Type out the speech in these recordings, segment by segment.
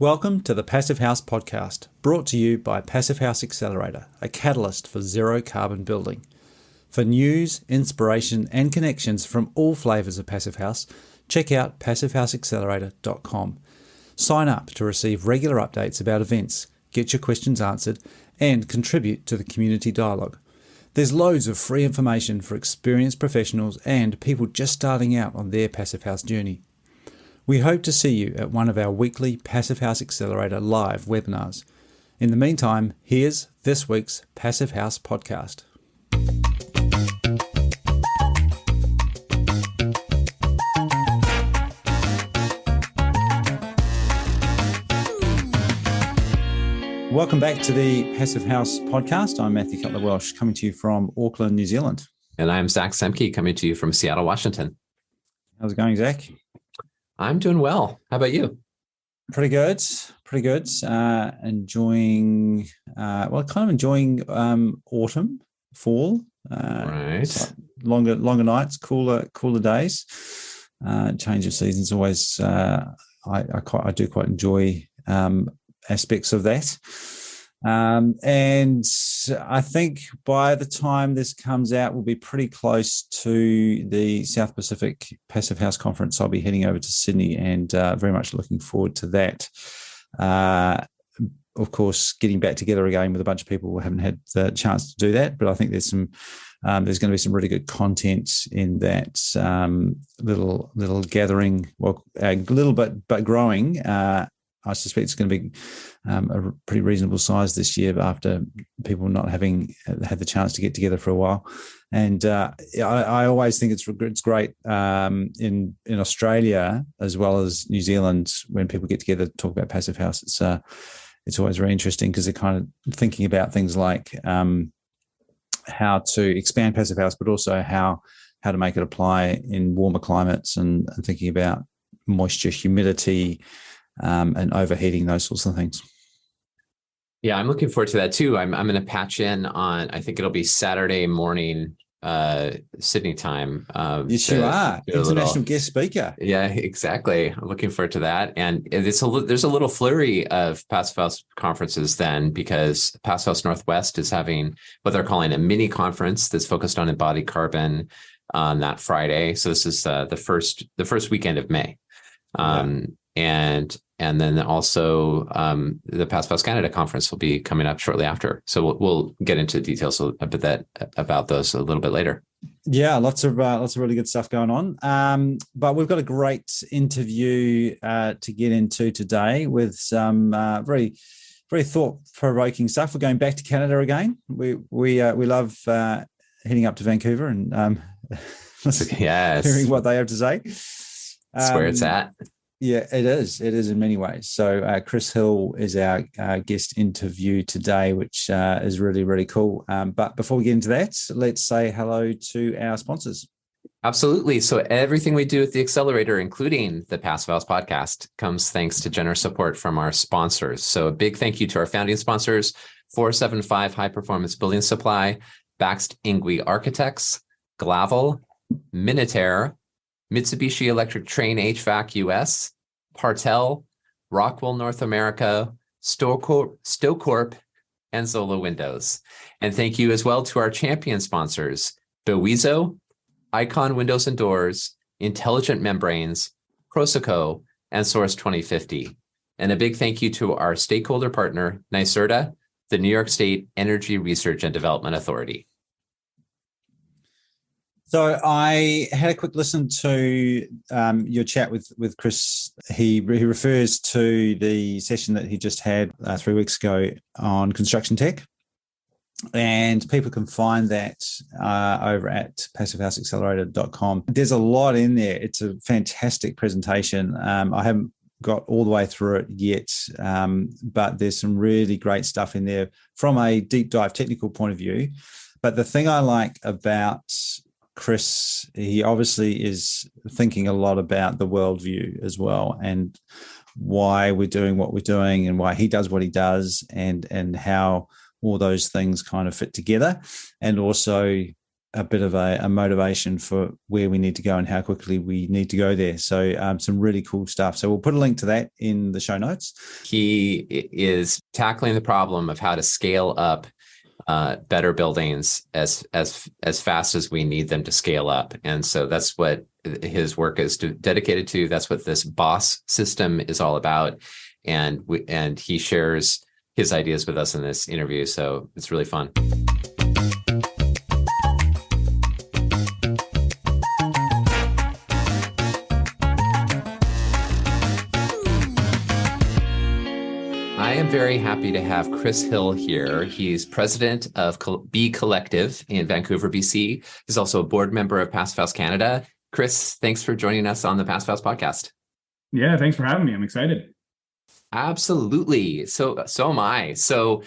Welcome to the Passive House podcast, brought to you by Passive House Accelerator, a catalyst for zero carbon building. For news, inspiration, and connections from all flavours of Passive House, check out passivehouseaccelerator.com. Sign up to receive regular updates about events, get your questions answered, and contribute to the community dialogue. There's loads of free information for experienced professionals and people just starting out on their Passive House journey. We hope to see you at one of our weekly Passive House Accelerator live webinars. In the meantime, here's this week's Passive House podcast. Welcome back to the Passive House podcast. I'm Matthew Cutler-Welsh, coming to you from Auckland, New Zealand. And I'm Zack Semke, coming to you from Seattle, Washington. How's it going, Zach? I'm doing well. How about you? Pretty good. Enjoying autumn, fall. Right. Longer nights, cooler days. Change of seasons always. I do quite enjoy aspects of that. And I think by the time this comes out, we'll be pretty close to the South Pacific Passive House Conference. I'll be heading over to Sydney and very much looking forward to that. Of course, getting back together again with a bunch of people who haven't had the chance to do that, but I think there's going to be some really good content in that little gathering, a little bit, but growing. I suspect it's going to be a pretty reasonable size this year after people not having had the chance to get together for a while. And I always think it's great in Australia as well as New Zealand when people get together to talk about Passive House. It's always very interesting because they're kind of thinking about things like how to expand Passive House, but also how to make it apply in warmer climates and thinking about moisture, humidity, and overheating, those sorts of things. Yeah, I'm looking forward to that too. I'm going to patch in on, I think it'll be Saturday morning, Sydney time. Yes, you are. International guest speaker. Yeah, exactly. I'm looking forward to that. And there's a little flurry of Passive House conferences then, because Passive House Northwest is having what they're calling a mini conference that's focused on embodied carbon on that Friday. So this is the first weekend of May. And then also the Passive House Canada conference will be coming up shortly after. So we'll get into details about those a little bit later. Yeah, lots of really good stuff going on. But we've got a great interview to get into today with some very very thought-provoking stuff. We're going back to Canada again. We love heading up to Vancouver and hearing what they have to say. That's where it's at. Yeah, it is. It is in many ways. So Chris Hill is our guest interview today, which is really, really cool. But before we get into that, let's say hello to our sponsors. Absolutely. So everything we do at the Accelerator, including the Passive House podcast, comes thanks to generous support from our sponsors. So a big thank you to our founding sponsors, 475 High Performance Building Supply, Baxt Ingui Architects, Glavel, Minutair, Mitsubishi Electric Train HVAC US, Partel, Rockwell North America, Stocorp, and Zola Windows. And thank you as well to our champion sponsors, Dowizo, Icon Windows and Doors, Intelligent Membranes, Proseco, and Source 2050. And a big thank you to our stakeholder partner, NYSERDA, the New York State Energy Research and Development Authority. So I had a quick listen to your chat with Chris. He refers to the session that he just had 3 weeks ago on construction tech. And people can find that over at passivehouseaccelerator.com. There's a lot in there. It's a fantastic presentation. I haven't got all the way through it yet, but there's some really great stuff in there from a deep dive technical point of view. But the thing I like about Chris, he obviously is thinking a lot about the worldview as well, and why we're doing what we're doing, and why he does what he does, and how all those things kind of fit together. And also a bit of a motivation for where we need to go and how quickly we need to go there. So some really cool stuff. So we'll put a link to that in the show notes. He is tackling the problem of how to scale up better buildings as fast as we need them to scale up. And so that's what his work is dedicated to. That's what this BOSS system is all about. And he shares his ideas with us in this interview. So it's really fun. I am very happy to have Chris Hill here. He's president of BCollective in Vancouver, BC. He's also a board member of Passive House Canada. Chris, thanks for joining us on the Passive House podcast. Yeah, thanks for having me. I'm excited. Absolutely. So am I. So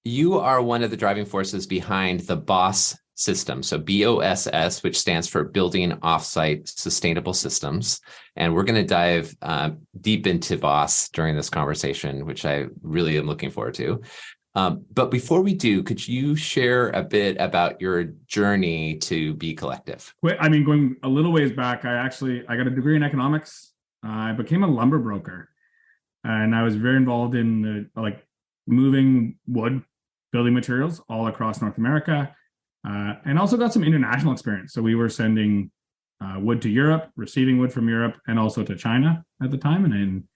you are one of the driving forces behind the BOSS system. So BOSS, which stands for Building Offsite Sustainable Systems. And we're going to dive deep into BOSS during this conversation, which I really am looking forward to. But before we do, could you share a bit about your journey to BCollective? I mean, going a little ways back, I got a degree in economics. I became a lumber broker, and I was very involved in moving wood, building materials all across North America. And also got some international experience. So we were sending wood to Europe, receiving wood from Europe, and also to China at the time, and then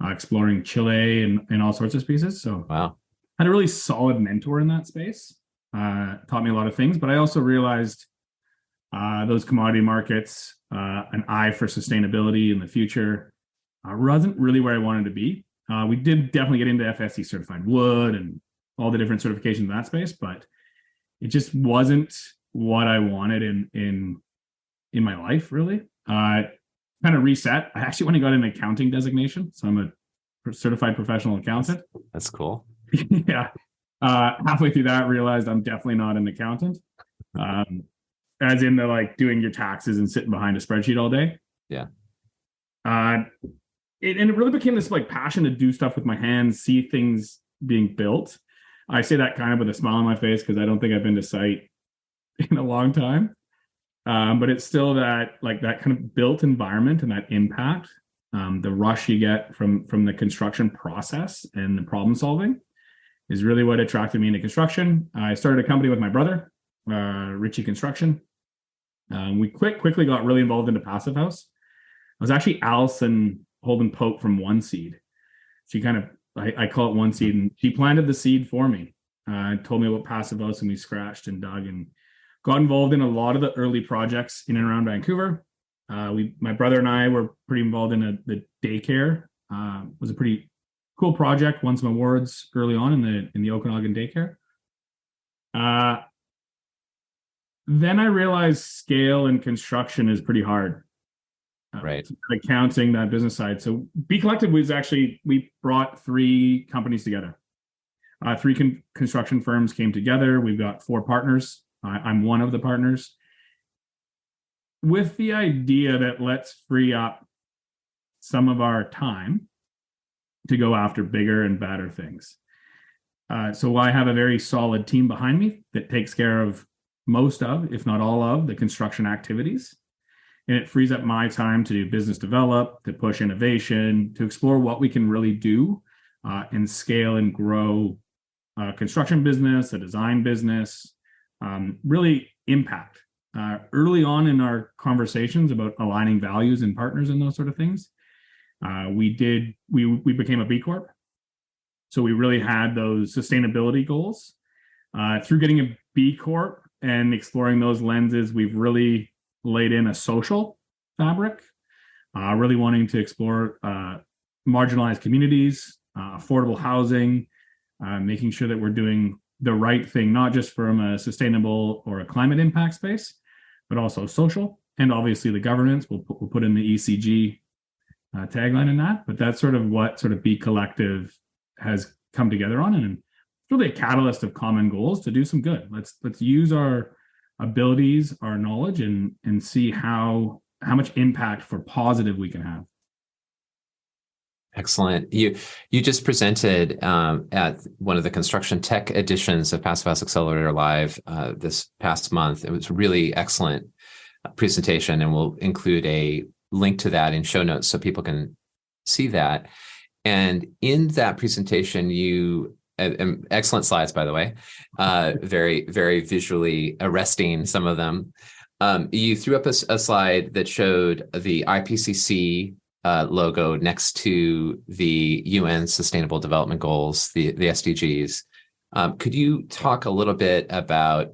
exploring Chile and all sorts of species. So wow, had a really solid mentor in that space. Taught me a lot of things, but I also realized those commodity markets, an eye for sustainability in the future, wasn't really where I wanted to be. We did definitely get into FSC certified wood and all the different certifications in that space, but it just wasn't what I wanted in my life, really. Kind of reset. I actually went and got an accounting designation. So I'm a certified professional accountant. That's cool. Yeah. Halfway through that, realized I'm definitely not an accountant. As in the doing your taxes and sitting behind a spreadsheet all day. Yeah. It really became this passion to do stuff with my hands, see things being built. I say that kind of with a smile on my face because I don't think I've been to site in a long time. But it's still that kind of built environment and that impact, the rush you get from the construction process and the problem solving is really what attracted me into construction. I started a company with my brother, Ritchie Construction. We quickly got really involved into Passive House. I was actually Allison Holden Pope from One Seed. She kind of, I call it One Seed, and she planted the seed for me. Told me about Passive House, and we scratched and dug and got involved in a lot of the early projects in and around Vancouver. My brother and I were pretty involved in the daycare. It was a pretty cool project. Won some awards early on in the Okanagan daycare. Then I realized scale and construction is pretty hard. Right. Accounting, that business side. So BCollective was actually, we brought 3 companies together. 3 construction firms came together. We've got 4 partners. I'm one of the partners. With the idea that let's free up some of our time to go after bigger and badder things. So I have a very solid team behind me that takes care of most of, if not all of, the construction activities. And it frees up my time to do business develop, to push innovation, to explore what we can really do and scale and grow a construction business, a design business, really impact. Early on in our conversations about aligning values and partners and those sort of things, we became a B Corp. So we really had those sustainability goals. Through getting a B Corp and exploring those lenses, we've really laid in a social fabric, really wanting to explore marginalized communities, affordable housing, making sure that we're doing the right thing, not just from a sustainable or a climate impact space, but also social. And obviously the governance, we'll put in the ECG tagline in that, but that's sort of what sort of BCollective has come together on. And it's really a catalyst of common goals to do some good. Let's use our abilities, our knowledge, and see how much impact for positive we can have. Excellent. You just presented at one of the construction tech editions of Passive House Accelerator Live this past month. It was a really excellent presentation, and we'll include a link to that in show notes so people can see that. And in that presentation, you excellent slides, by the way, very, very visually arresting, some of them. You threw up a slide that showed the IPCC logo next to the UN Sustainable Development Goals, the SDGs. Could you talk a little bit about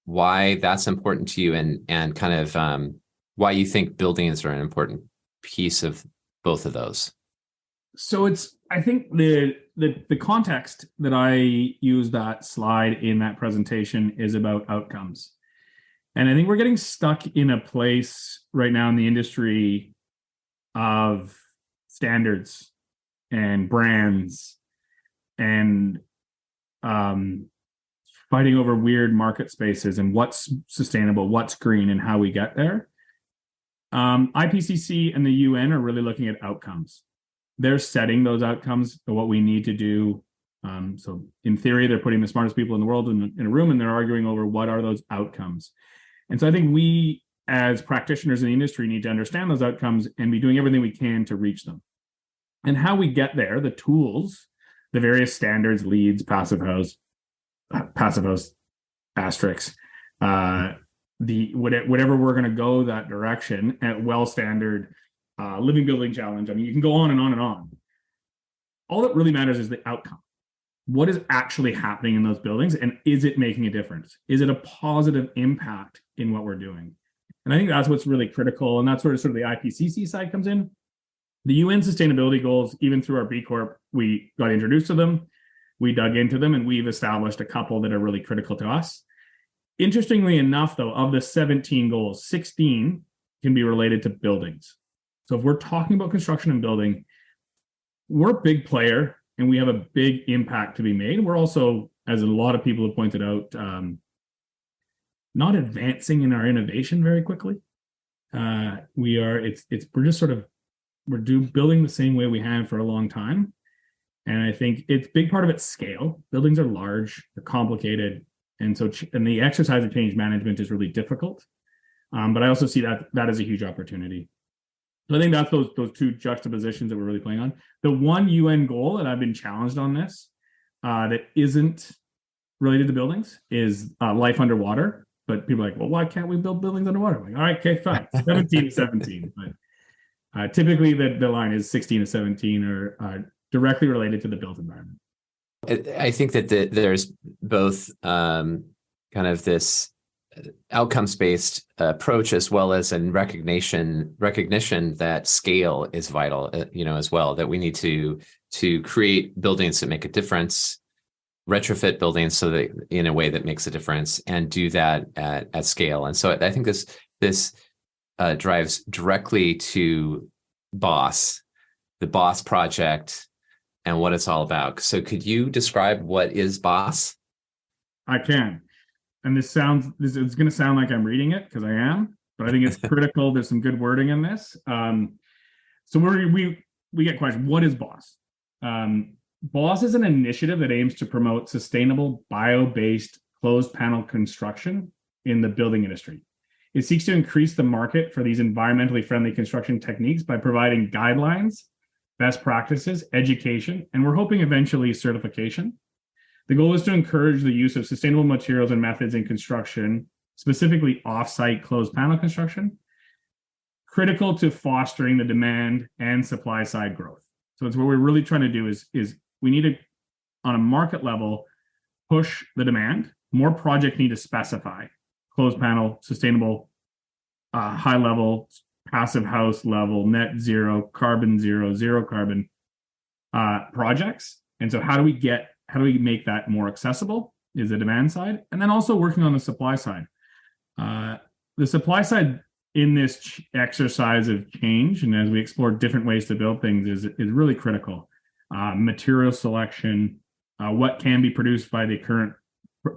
why that's important to you, and kind of why you think buildings are an important piece of both of those? So I think the context that I use that slide in that presentation is about outcomes. And I think we're getting stuck in a place right now in the industry of standards and brands and fighting over weird market spaces and what's sustainable, what's green, and how we get there. IPCC and the UN are really looking at outcomes. They're setting those outcomes for what we need to do. So in theory, they're putting the smartest people in the world in a room, and they're arguing over what are those outcomes. And so I think we, as practitioners in the industry, need to understand those outcomes and be doing everything we can to reach them. And how we get there, the tools, the various standards, leads, passive house, asterisks, whatever we're going to go that direction at well standard, living building challenge. I mean, you can go on and on and on. All that really matters is the outcome. What is actually happening in those buildings, and is it making a difference? Is it a positive impact in what we're doing? And I think that's what's really critical, and that's where sort of the IPCC side comes in. The UN sustainability goals, even through our B Corp, we got introduced to them, we dug into them, and we've established a couple that are really critical to us. Interestingly enough, though, of the 17 goals, 16 can be related to buildings. So if we're talking about construction and building, we're a big player and we have a big impact to be made. We're also, as a lot of people have pointed out, not advancing in our innovation very quickly. We're just sort of, building the same way we have for a long time. And I think it's big part of it's scale. Buildings are large, they're complicated. And the exercise of change management is really difficult. But I also see that as a huge opportunity. So I think that's those two juxtapositions that we're really playing on. The one UN goal that I've been challenged on this that isn't related to buildings is life underwater. But people are like, well, why can't we build buildings underwater? I'm like, all right, okay, fine. 17 to 17. But typically the line is 16 to 17 are directly related to the built environment. I think that there's both kind of this outcomes-based approach, as well as in recognition that scale is vital, as well, that we need to create buildings that make a difference, retrofit buildings so that in a way that makes a difference, and do that at scale. And so I think this drives directly to the BOSS project and what it's all about. So could you describe what is BOSS? I can. And it's going to sound like I'm reading it, because I am, but I think it's critical. There's some good wording in this. So we get questions. What is BOSS? BOSS is an initiative that aims to promote sustainable bio-based closed panel construction in the building industry. It seeks to increase the market for these environmentally friendly construction techniques by providing guidelines, best practices, education, and we're hoping eventually certification. The goal is to encourage the use of sustainable materials and methods in construction, specifically offsite closed panel construction, critical to fostering the demand and supply side growth. So it's what we're really trying to do is we need to, on a market level, push the demand. More projects need to specify closed panel, sustainable, high level, passive house level, net zero, carbon zero carbon projects. And so how do we make that more accessible is the demand side, and then also working on the supply side. The supply side in this exercise of change, and as we explore different ways to build things, is really critical. Material selection, what can be produced by the current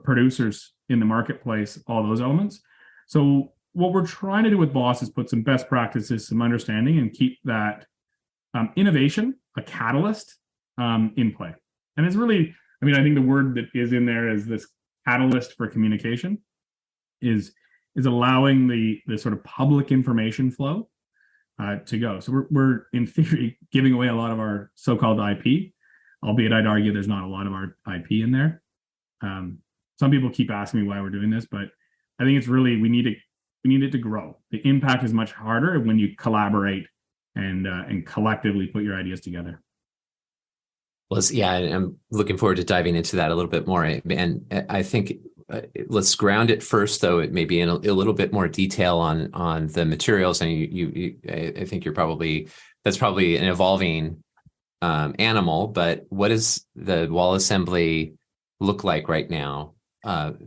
producers in the marketplace, all those elements. So what we're trying to do with BOSS is put some best practices, some understanding, and keep that innovation, a catalyst in play. And it's really, I mean, I think the word that is in there is this catalyst for communication is allowing the sort of public information flow to go. So we're in theory giving away a lot of our so-called IP, albeit I'd argue there's not a lot of our IP in there. Some people keep asking me why we're doing this, but I think it's really we need it to grow. The impact is much harder when you collaborate and collectively put your ideas together. Well, yeah, I'm looking forward to diving into that a little bit more. And I think let's ground it first, though, it may be in a little bit more detail on the materials. And I think that's probably an evolving animal. But what does the wall assembly look like right now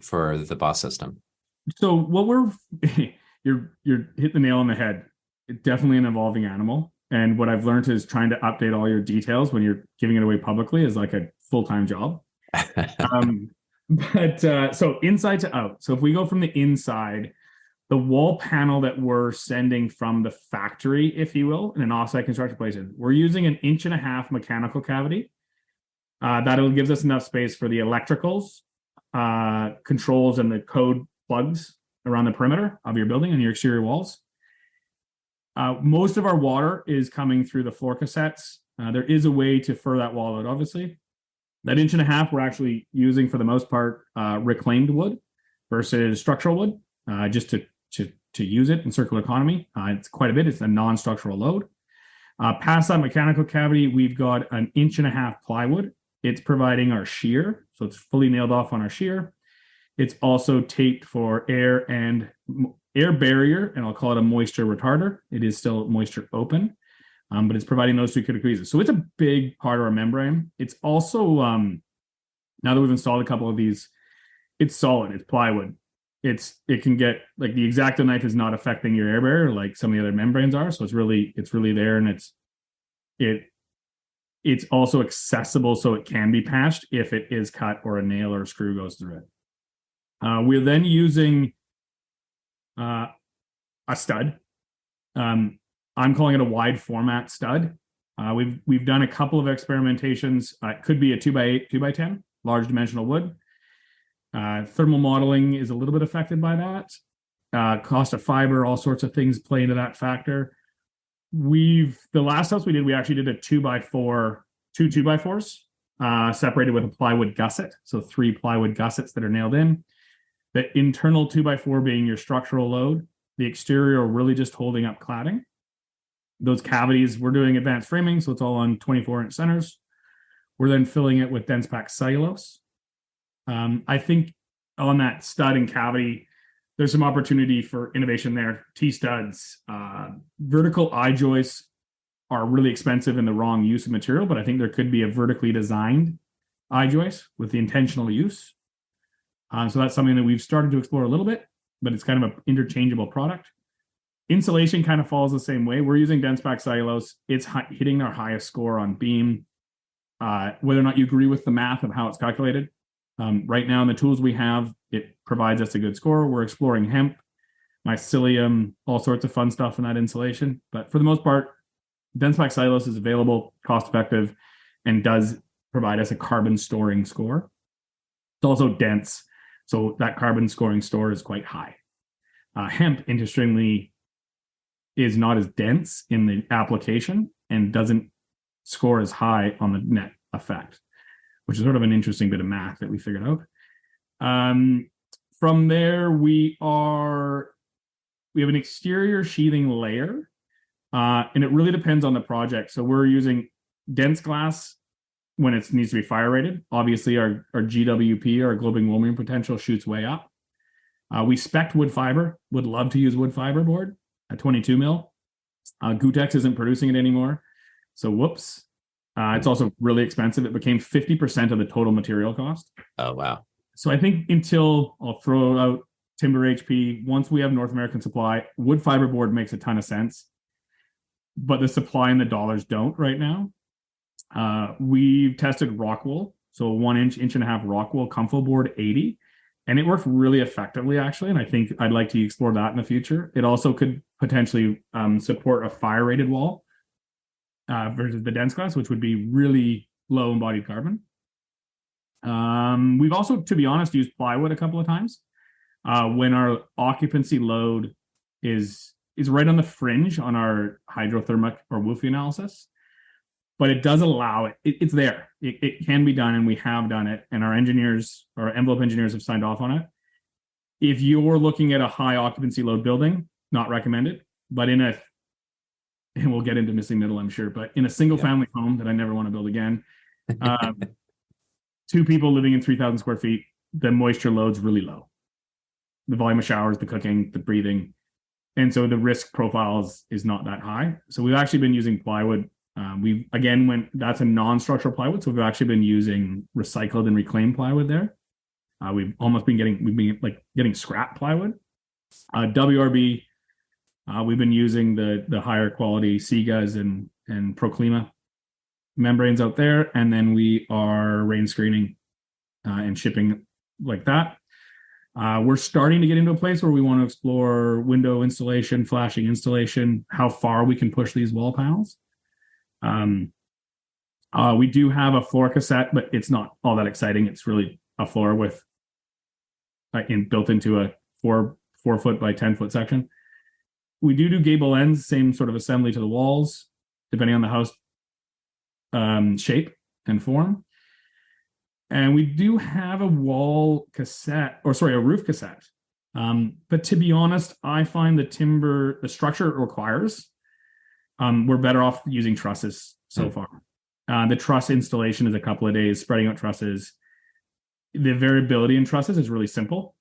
for the BOSS system? So what you're hitting the nail on the head. It's definitely an evolving animal. And what I've learned is trying to update all your details when you're giving it away publicly is like a full-time job. So inside to out. So if we go from the inside, the wall panel that we're sending from the factory, if you will, in an offsite construction place, we're using an 1.5 inch mechanical cavity. That'll gives us enough space for the electricals, controls, and the code plugs around the perimeter of your building and your exterior walls. Most of our water is coming through the floor cassettes. There is a way to fur that wall out, obviously. That 1.5 inch we're actually using for the most part reclaimed wood versus structural wood, just to use it in circular economy. It's quite a bit. It's a non-structural load. Past that mechanical cavity, we've got an 1.5 inch plywood. It's providing our shear, so it's fully nailed off on our shear. It's also taped for air barrier, and I'll call it a moisture retarder. It is still moisture open, but it's providing those two critical pieces. So it's a big part of our membrane. It's also, now that we've installed a couple of these, it's solid, it's plywood. It can get, like, the X-Acto knife is not affecting your air barrier like some of the other membranes are. So it's really there, and it's also accessible, so it can be patched if it is cut or a nail or a screw goes through it. We're then using a stud. I'm calling it a wide format stud. We've done a couple of experimentations. It could be a 2x8, 2x10, large dimensional wood. Thermal modeling is a little bit affected by that. Cost of fiber, all sorts of things play into that factor. The last house we did, we actually did a 2x4, two 2x4s, separated with a plywood gusset. So 3 plywood gussets that are nailed in. The internal 2x4 being your structural load, the exterior really just holding up cladding. Those cavities, we're doing advanced framing, so it's all on 24-inch centers. We're then filling it with dense packed cellulose. I think on that stud and cavity, there's some opportunity for innovation there. T-studs, vertical eye joists are really expensive in the wrong use of material, but I think there could be a vertically designed eye joist with the intentional use. So that's something that we've started to explore a little bit, but it's kind of an interchangeable product. Insulation kind of falls the same way. We're using dense packed cellulose. It's hitting our highest score on beam. Whether or not you agree with the math of how it's calculated, right now in the tools we have, it provides us a good score. We're exploring hemp, mycelium, all sorts of fun stuff in that insulation. But for the most part, dense packed cellulose is available, cost effective, and does provide us a carbon storing score. It's also dense, so that carbon scoring score is quite high. Hemp, interestingly, is not as dense in the application and doesn't score as high on the net effect, which is sort of an interesting bit of math that we figured out. From there, we have an exterior sheathing layer, and it really depends on the project. So we're using dense glass when it needs to be fire rated. Obviously, our GWP, our global warming potential, shoots way up. We spec'd wood fiber, would love to use wood fiber board at 22 mil. Gutex isn't producing it anymore, so whoops. It's also really expensive. It became 50% of the total material cost. Oh, wow. So I think until I'll throw out timber HP, once we have North American supply, wood fiber board makes a ton of sense, but the supply and the dollars don't right now. We've tested rock wool, so 1 inch, 1.5 inch rock wool comfort board 80, and it worked really effectively, actually. And I think I'd like to explore that in the future. It also could potentially support a fire rated wall. versus the dense class, which would be really low embodied carbon. We've also, to be honest, used plywood a couple of times when our occupancy load is right on the fringe on our hydrothermic or WUFI analysis, but it does allow it. It's there. It can be done, and we have done it, and our engineers, our envelope engineers, have signed off on it. If you're looking at a high occupancy load building, not recommended, but and we'll get into missing middle, I'm sure, but in a single family home that I never want to build again, 2 people living in 3,000 square feet, the moisture load's really low. The volume of showers, the cooking, the breathing. And so the risk profile is not that high. So we've actually been using plywood. That's a non-structural plywood. So we've actually been using recycled and reclaimed plywood there. We've been getting scrap plywood. WRB, we've been using the higher quality Segas and Proclima membranes out there, and then we are rain screening and shipping like that. We're starting to get into a place where we want to explore window installation, flashing installation, how far we can push these wall panels. We do have a floor cassette, but it's not all that exciting. It's really a floor with built into a 4 foot by 10 foot section. We do gable ends, same sort of assembly to the walls, depending on the house shape and form. And we do have a roof cassette. But to be honest, I find the structure it requires, we're better off using trusses so far. The truss installation is a couple of days, spreading out trusses. The variability in trusses is really simple,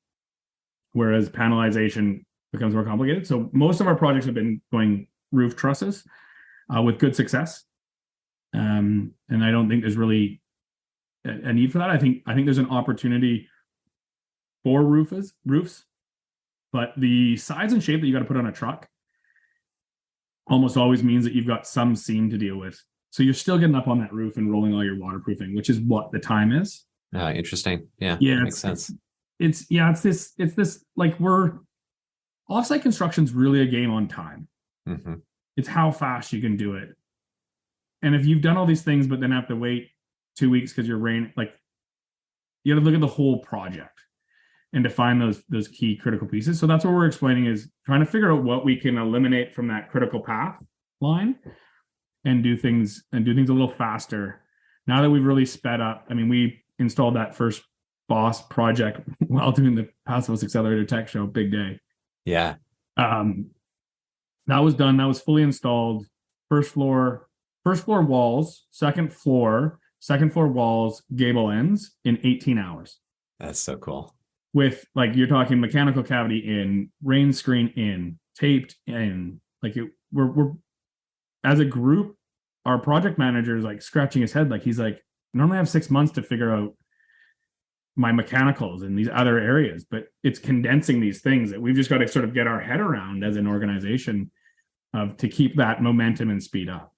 whereas panelization becomes more complicated. So most of our projects have been going roof trusses with good success. And I don't think there's really a need for that. I think there's an opportunity for roofs, but the size and shape that you got to put on a truck almost always means that you've got some seam to deal with. So you're still getting up on that roof and rolling all your waterproofing, which is what the time is. Interesting. Yeah, makes sense. It's this like offsite construction's really a game on time. Mm-hmm. It's how fast you can do it. And if you've done all these things, but then have to wait 2 weeks because you're rain, like you got to look at the whole project and define those key critical pieces. So that's what we're explaining, is trying to figure out what we can eliminate from that critical path line and do things a little faster. Now that we've really sped up, I mean, we installed that first BOSS project while doing the Passive Accelerator Tech Show, big day. Yeah. That was done. That was fully installed. First floor walls, second floor walls, gable ends in 18 hours. That's so cool. With you're talking mechanical cavity in, rain screen in, taped in. We're as a group, our project manager is scratching his head. He's like, normally I have 6 months to figure out my mechanicals in these other areas, but it's condensing these things that we've just got to sort of get our head around as an organization to keep that momentum and speed up.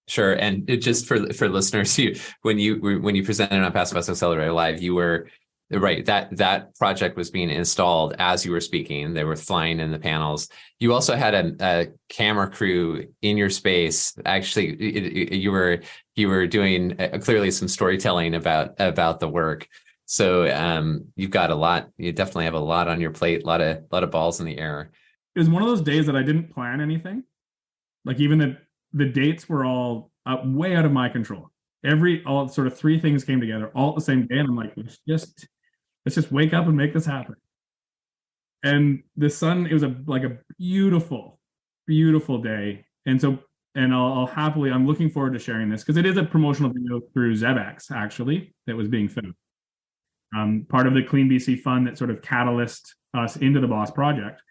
Sure. And it just for listeners, when you presented on Passive Accelerator Live, you were right. That project was being installed as you were speaking. They were flying in the panels. You also had a camera crew in your space. Actually, you were doing clearly some storytelling about the work. So you've got a lot. You definitely have a lot on your plate. A lot of balls in the air. It was one of those days that I didn't plan anything. Even the dates were all way out of my control. All sort of 3 things came together all at the same day, and I'm like, let's just wake up and make this happen. And the sun, it was a beautiful, beautiful day. And so, I'm looking forward to sharing this because it is a promotional video through Zebx actually that was being filmed. Part of the Clean BC Fund that sort of catalyzed us into the BOSS project.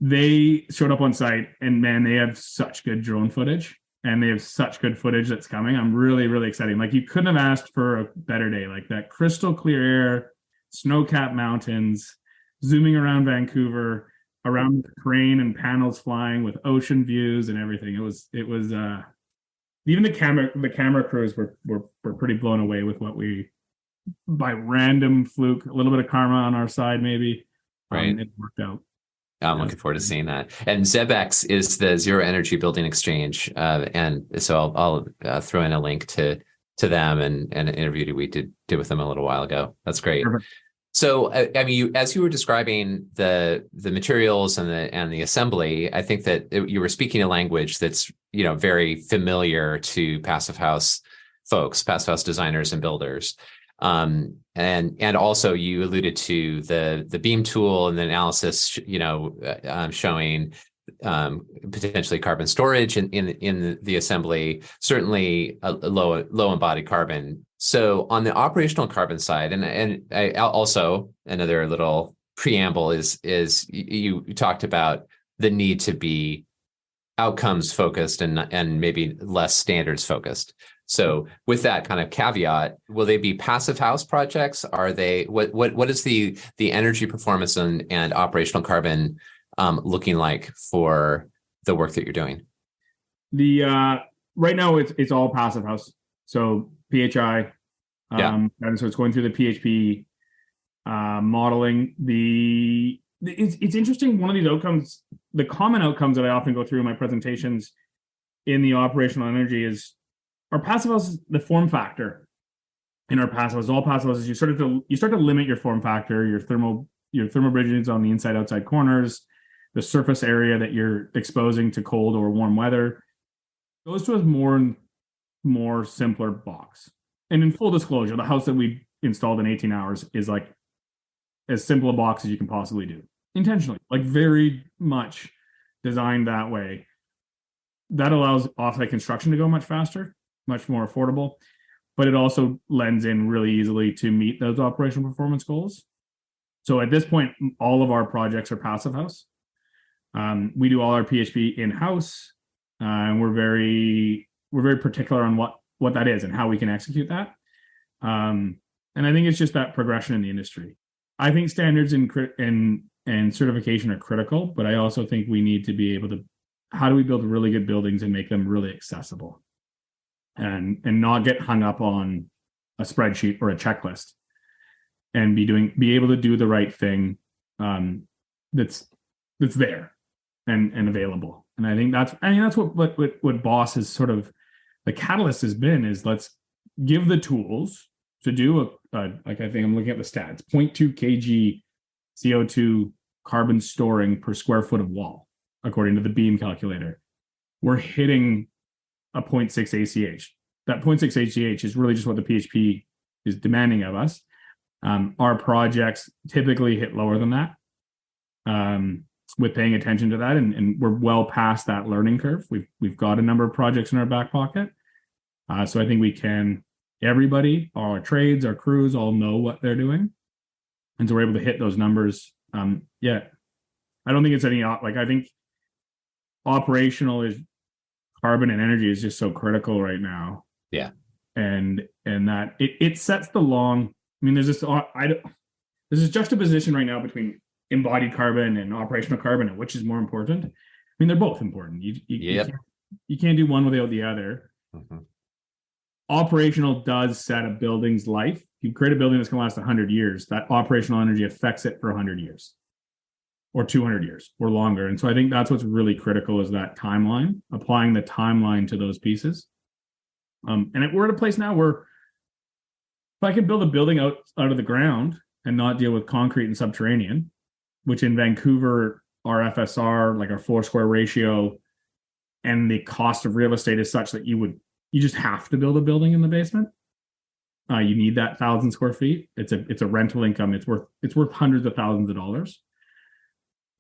They showed up on site, and man, they have such good drone footage, and they have such good footage that's coming. I'm really, really excited. You couldn't have asked for a better day. That crystal clear air, snow-capped mountains, zooming around Vancouver, around the crane and panels flying with ocean views and everything. It was even the camera crews were pretty blown away with what we, by random fluke, a little bit of karma on our side maybe. Right. It worked out. I'm looking forward to seeing that. And Zebx is the Zero Energy Building Exchange, and so I'll throw in a link to them and an interview we did with them a little while ago. That's great. Perfect. So, I mean, as you were describing the materials and the assembly, I think that you were speaking a language that's, very familiar to passive house folks, passive house designers and builders. And also you alluded to the beam tool and the analysis, showing potentially carbon storage in the assembly, certainly a low embodied carbon. So on the operational carbon side, and I also, another little preamble is you talked about the need to be outcomes focused and maybe less standards focused. So with that kind of caveat, will they be passive house projects? Are they, what is the energy performance and operational carbon looking like for the work that you're doing? Right now it's all passive house. So PHI, and so it's going through the PHP modeling. It's interesting. One of these outcomes, the common outcomes that I often go through in my presentations in the operational energy is our passive house, the form factor in our passive house, all passive houses, you start to limit your form factor, your thermal bridges on the inside outside corners, the surface area that you're exposing to cold or warm weather goes to a more simpler box. And in full disclosure, the house that we installed in 18 hours is like as simple a box as you can possibly do, intentionally, like very much designed that way. That allows offsite construction to go much faster, much more affordable, but it also lends in really easily to meet those operational performance goals. So at this point, all of our projects are passive house. We do all our PHP in-house, and we're very particular on what that is and how we can execute that. And I think it's just that progression in the industry. I think standards and certification are critical, but I also think we need to be able to, how do we build really good buildings and make them really accessible and not get hung up on a spreadsheet or a checklist, and be able to do the right thing that's there and available. And I think that's what BOSS is sort of, the catalyst has been, is let's give the tools to do like, I think I'm looking at the stats, 0.2 kg CO2 carbon storing per square foot of wall, according to the beam calculator. We're hitting a 0.6 ACH. That 0.6 ACH is really just what the PHP is demanding of us. Our projects typically hit lower than that, with paying attention to that, and we're well past that learning curve. We've got a number of projects in our back pocket, so I think we can. Everybody, all our trades, our crews, all know what they're doing, and so we're able to hit those numbers. I don't think it's any like, I think operational is carbon and energy is just so critical right now. Yeah, and that it sets the long. I mean, there's this juxtaposition right now between embodied carbon and operational carbon, and which is more important. I mean, they're both important. You can't do one without the other. Mm-hmm. Operational does set a building's life. If you create a building that's going to last 100 years, that operational energy affects it for 100 years or 200 years or longer. And so I think that's what's really critical, is that timeline, applying the timeline to those pieces. And we're at a place now where if I could build a building out of the ground and not deal with concrete and subterranean, which in Vancouver, our FSR, like our floor square ratio, and the cost of real estate is such that you just have to build a building in the basement. You need that 1,000 square feet. It's a rental income. It's worth hundreds of thousands of dollars.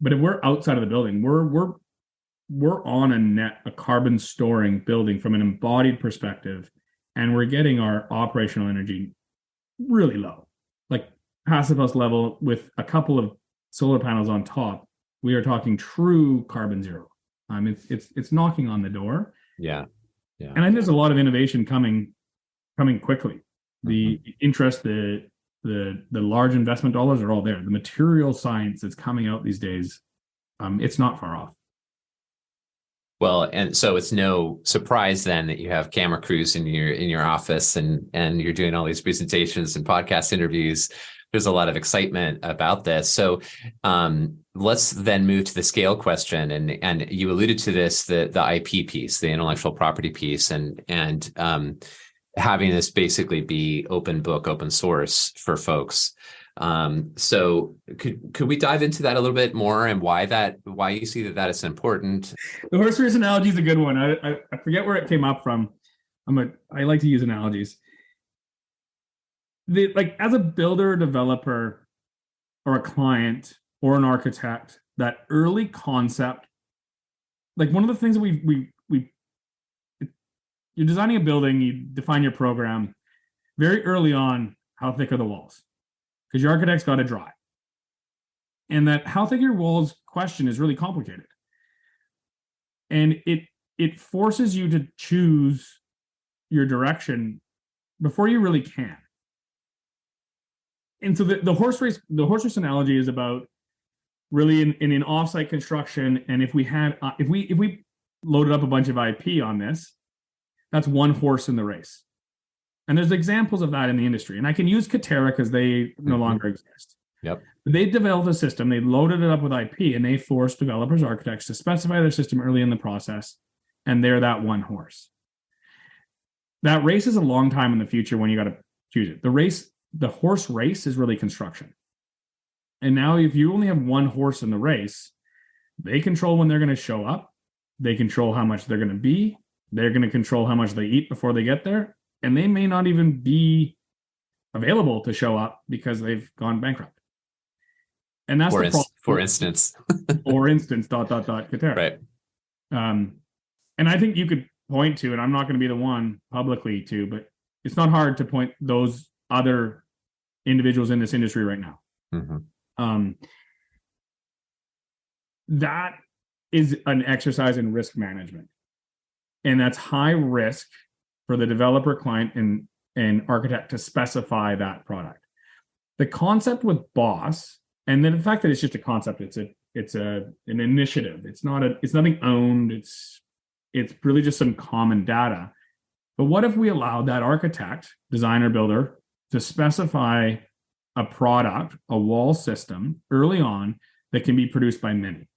But if we're outside of the building, we're on a carbon storing building from an embodied perspective, and we're getting our operational energy really low, like passive house level with a couple of solar panels on top. We are talking true carbon zero. It's knocking on the door. Yeah. And I think there's a lot of innovation coming quickly. The interest, the large investment dollars are all there. The material science that's coming out these days, it's not far off. Well, and so it's no surprise then that you have camera crews in your office and you're doing all these presentations and podcast interviews there's a lot of excitement about this. So let's then move to the scale question. And you alluded to this, the IP piece, the intellectual property piece, and having this basically be open book, open source for folks. So could we dive into that a little bit more, and why you see that is important? The horse race analogy is a good one. I forget where it came up from. I like to use analogies. Like as a builder, developer, or a client, or an architect, that early concept, like one of the things that you're designing a building, you define your program very early on. How thick are the walls? Because your architect's got to draw it. And that how thick your walls question is really complicated. And it forces you to choose your direction before you really can. And so the horse race analogy is about really in offsite construction. And if we loaded up a bunch of IP on this, that's one horse in the race. And there's examples of that in the industry. And I can use Katerra because they no longer exist. Yep. They developed a system, they loaded it up with IP, and they forced developers, architects to specify their system early in the process. And they're that one horse. That race is a long time in the future when you got to choose it. The horse race is really construction. And now if you only have one horse in the race, they control when they're going to show up. They control how much they're going to be. They're going to control how much they eat before they get there. And they may not even be available to show up because they've gone bankrupt. And that's the problem. For instance. Katerra. Right. And I think you could point to, and I'm not going to be the one publicly to, but it's not hard to point those other individuals in this industry right now. Mm-hmm. That is an exercise in risk management. And that's high risk for the developer, client, and architect to specify that product. The concept with BOSS, and then the fact that it's just a concept, it's an initiative. It's nothing owned. It's really just some common data. But what if we allowed that architect, designer, builder to specify a product, a wall system early on that can be produced by many?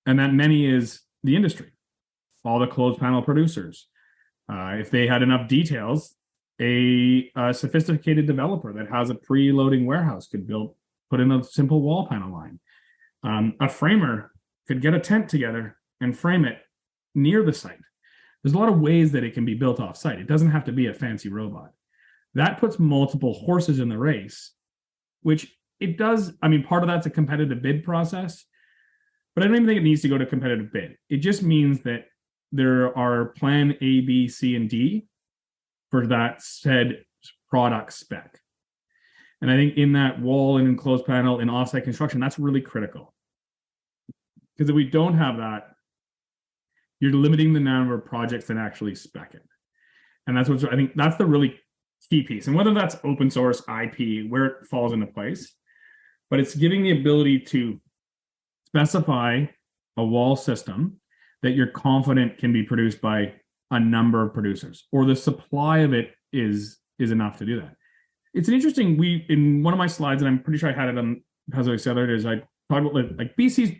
And that many is the industry, all the closed panel producers. If they had enough details, a sophisticated developer that has a pre-loading warehouse could put in a simple wall panel line. A framer could get a tent together and frame it near the site. There's a lot of ways that it can be built off site. It doesn't have to be a fancy robot. That puts multiple horses in the race, which it does. I mean, part of that's a competitive bid process, but I don't even think it needs to go to competitive bid. It just means that there are plan A, B, C, and D for that said product spec. And I think in that wall and enclosed panel in offsite construction, that's really critical. Because if we don't have that, you're limiting the number of projects that actually spec it. And that's what I think that's the really key piece. And whether that's open source, IP, where it falls into place, but it's giving the ability to specify a wall system that you're confident can be produced by a number of producers, or the supply of it is enough to do that. It's an interesting, in one of my slides, and I'm pretty sure I had it on Pezzo the other day, is I talked about like BC's,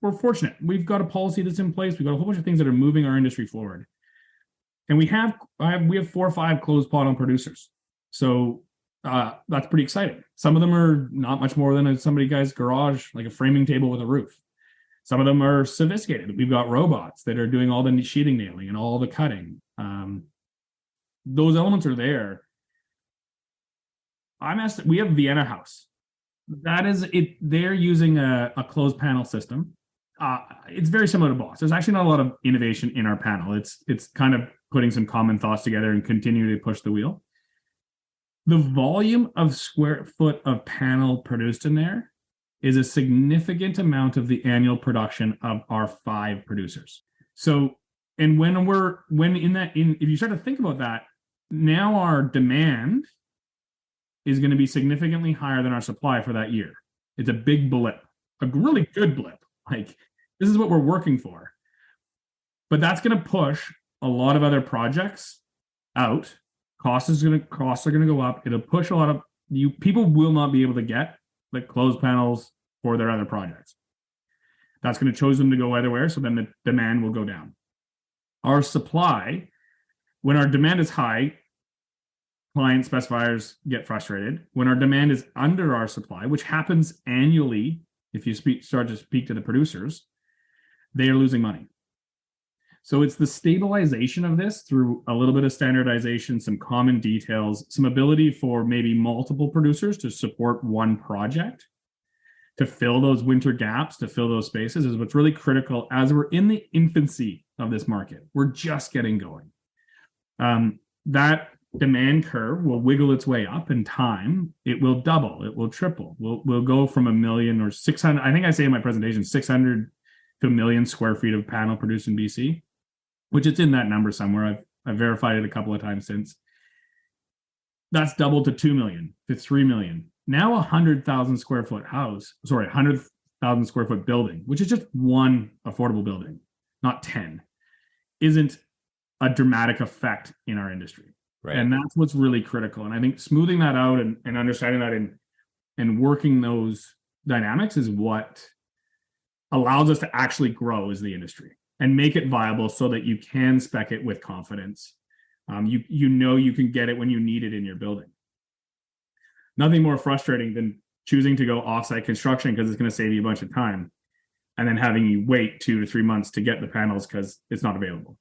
we're fortunate. We've got a policy that's in place. We've got a whole bunch of things that are moving our industry forward. And we have 4 or 5 closed panel producers. So that's pretty exciting. Some of them are not much more than somebody guy's garage, like a framing table with a roof. Some of them are sophisticated. We've got robots that are doing all the sheeting nailing and all the cutting. Those elements are there. We have Vienna House. That is it. They're using a closed panel system. It's very similar to BOSS. There's actually not a lot of innovation in our panel. It's kind of putting some common thoughts together and continuing to push the wheel. The volume of square foot of panel produced in there is a significant amount of the annual production of our 5 producers. So, and if you start to think about that, now our demand is going to be significantly higher than our supply for that year. It's a big blip, a really good blip. Like, this is what we're working for. But that's going to push a lot of other projects out. Costs are going to go up. It'll push a lot of people will not be able to get the closed panels for their other projects. That's going to choose them to go otherwhere. So then the demand will go down. Our supply, when our demand is high, client specifiers get frustrated. When our demand is under our supply, which happens annually, if you start to speak to the producers, they are losing money. So it's the stabilization of this through a little bit of standardization, some common details, some ability for maybe multiple producers to support one project, to fill those winter gaps, to fill those spaces is what's really critical as we're in the infancy of this market. We're just getting going. That demand curve will wiggle its way up in time. It will double, it will triple. We'll go from 1 million or 600, I think I say in my presentation, 600 to 1 million square feet of panel produced in BC, which it's in that number somewhere. I've verified it a couple of times since. That's doubled to 2 million, to 3 million. Now 100,000 square foot 100,000 square foot building, which is just one affordable building, not 10, isn't a dramatic effect in our industry. Right. And that's what's really critical. And I think smoothing that out and understanding that and working those dynamics is what allows us to actually grow as the industry and make it viable so that you can spec it with confidence. You know you can get it when you need it in your building. Nothing more frustrating than choosing to go offsite construction because it's going to save you a bunch of time and then having you wait 2 to 3 months to get the panels because it's not available.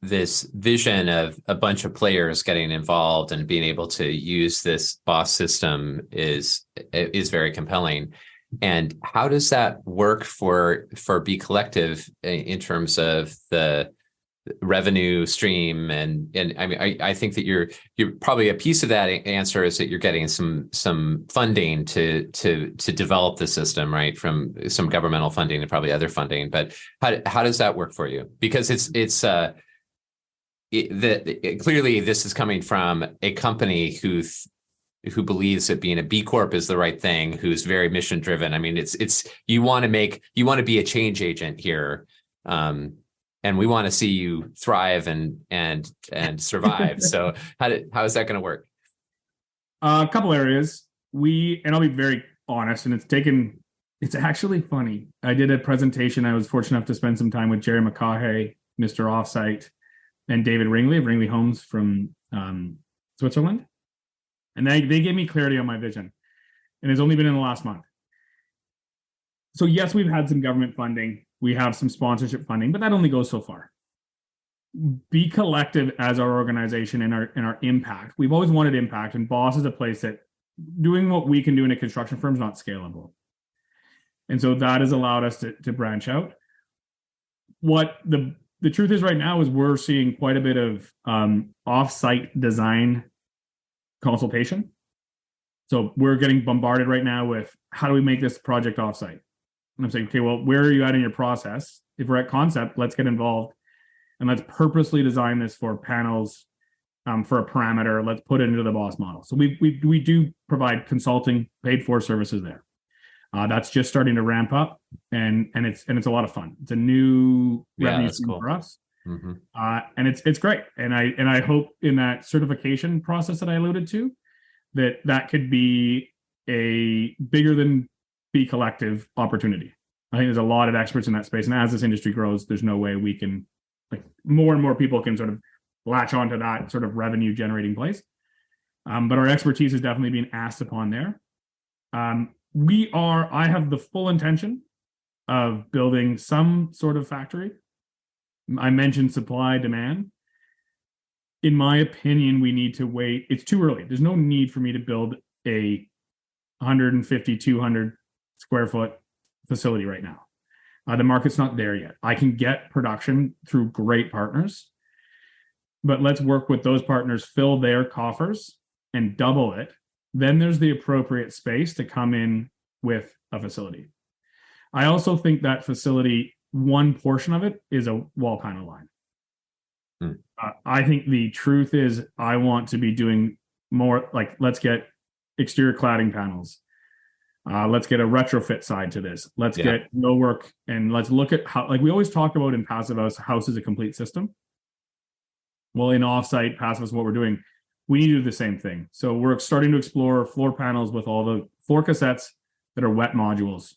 This vision of a bunch of players getting involved and being able to use this BOSS system is very compelling. And how does that work for BCollective in terms of the revenue stream? And I mean, I think that you're probably a piece of that answer is that you're getting some funding to develop the system, right? From some governmental funding and probably other funding. But how does that work for you? Because clearly this is coming from a company who believes that being a B Corp is the right thing, who's very mission driven. I mean, it's you want to be a change agent here. And we want to see you thrive and survive. So how is that going to work? A couple areas. And I'll be very honest, and it's actually funny. I did a presentation. I was fortunate enough to spend some time with Jerry McCaughey, Mr. Offsite, and David Ringley of Ringley Homes from Switzerland. And they gave me clarity on my vision. And it's only been in the last month. So yes, we've had some government funding. We have some sponsorship funding, but that only goes so far. BCollective as our organization and our impact, we've always wanted impact, and BOSS is a place that doing what we can do in a construction firm is not scalable. And so that has allowed us to branch out. What the truth is right now is we're seeing quite a bit of off-site design consultation. So we're getting bombarded right now with how do we make this project off-site? And I'm saying, okay, well, where are you at in your process? If we're at concept, let's get involved and let's purposely design this for panels for a parameter. Let's put it into the BOSS model. So we do provide consulting paid for services there. That's just starting to ramp up and it's a lot of fun. It's a new revenue stream for us. Mm-hmm. And it's great. And I hope in that certification process that I alluded to, that could be a bigger than BCollective opportunity. I think there's a lot of experts in that space. And as this industry grows, there's no way we can, more and more people can sort of latch onto that sort of revenue generating place. But our expertise is definitely being asked upon there. I have the full intention of building some sort of factory. I mentioned supply demand. In my opinion, we need to wait. It's too early. There's no need for me to build a 150, 200 square foot facility right now. The market's not there yet. I can get production through great partners, but let's work with those partners, fill their coffers and double it. Then there's the appropriate space to come in with a facility. I also think that facility, one portion of it is a wall panel line. I think the truth is I want to be doing more, let's get exterior cladding panels. Let's get a retrofit side to this. Let's get millwork and let's look at how, we always talk about in passive house is a complete system. Well, in offsite passive is what we're doing. we need to do the same thing. So we're starting to explore floor panels with all the floor cassettes that are wet modules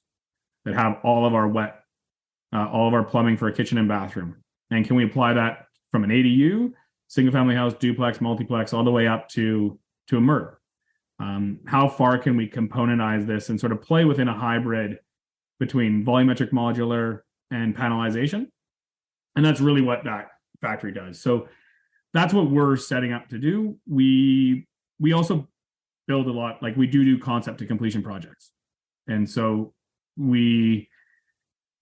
that have all of our plumbing for a kitchen and bathroom. And can we apply that from an ADU, single family house, duplex, multiplex, all the way up to a MERB? How far can we componentize this and sort of play within a hybrid between volumetric modular and panelization? And that's really what that factory does. So that's what we're setting up to do. We also build a lot, like we do concept to completion projects. And so